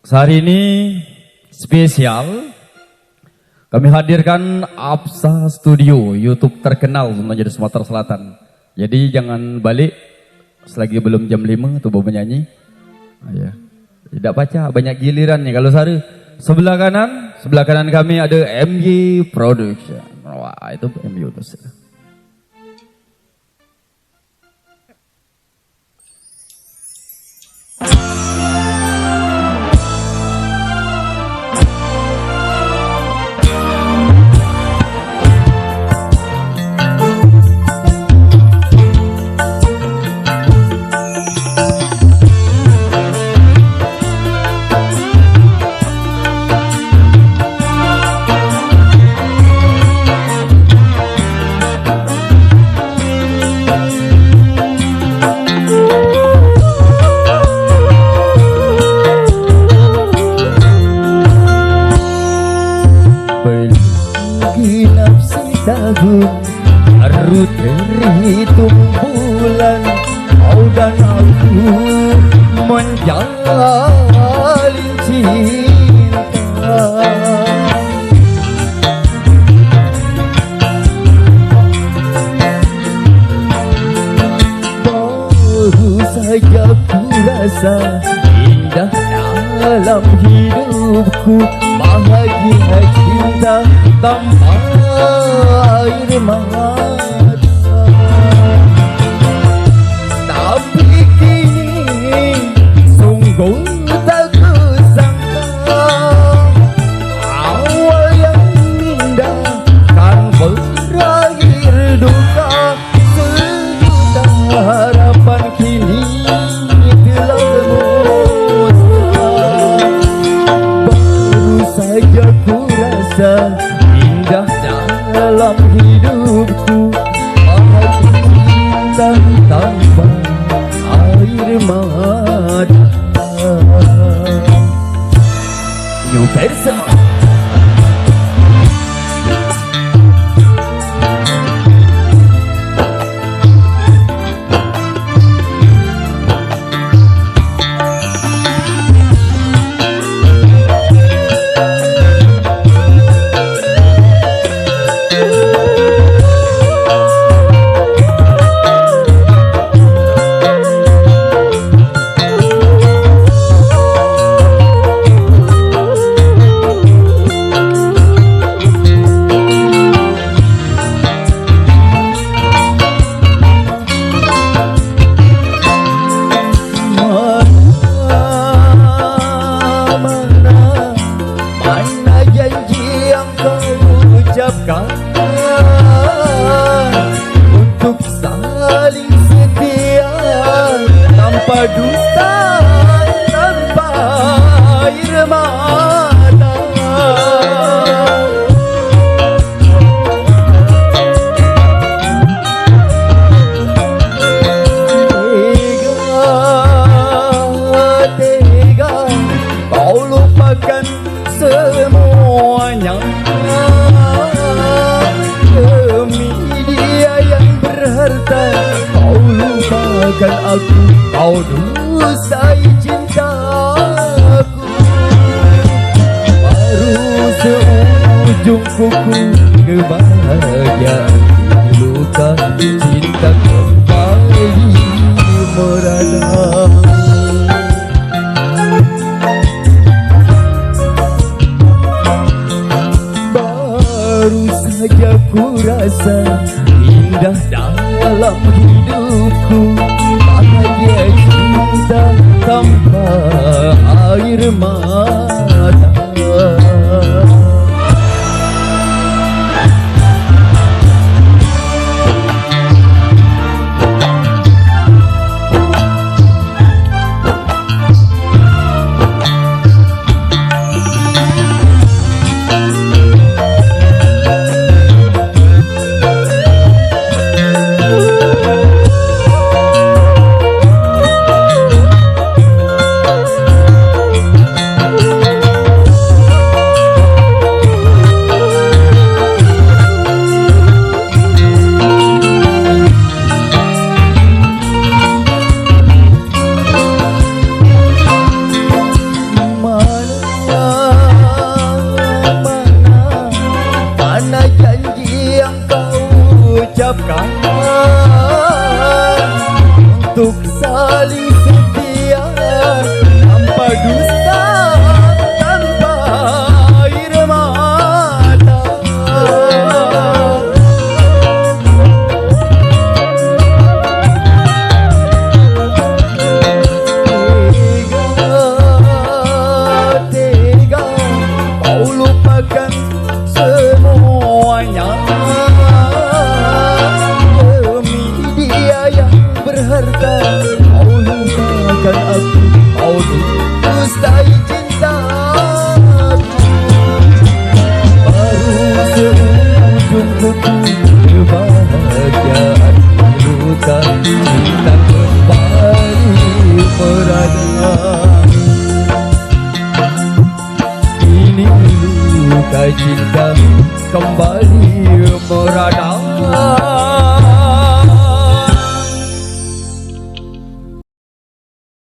Hari ini spesial kami hadirkan Absa Studio, YouTube terkenal menjadi Sumatera Selatan. Jadi jangan balik selagi belum jam 5 tuh baru menyanyi. Ya. Tidak baca, banyak giliran nih kalau sehari. Sebelah kanan kami ada MY Production. Wah, itu MY Production. Baru terhitung bulan, kau dan aku menjalin cinta. Baru saja ku rasa indah dalam hidupku, bahagia cinta tanpa air mata. Tapi kini sungguh tak kusangka, awal yang indah kan berakhir duka. Sejuta harapan kini telah musnah. Baru saja ku rasa indah dalam hidupku, bahagia cinta tanpa air mata. New version. Untuk saling setia tanpa dusta, tanpa air mata. Tega kau lupakan semuanya demi dia yang berharta. Kau lupakan aku, kau dustai cintaku. Baru seujung kuku kebahagiaan, luka cinta kembali merana. Baru saja ku rasa indah dalam hidupku, bahagia cinta tanpa air mata. duka cinta kembali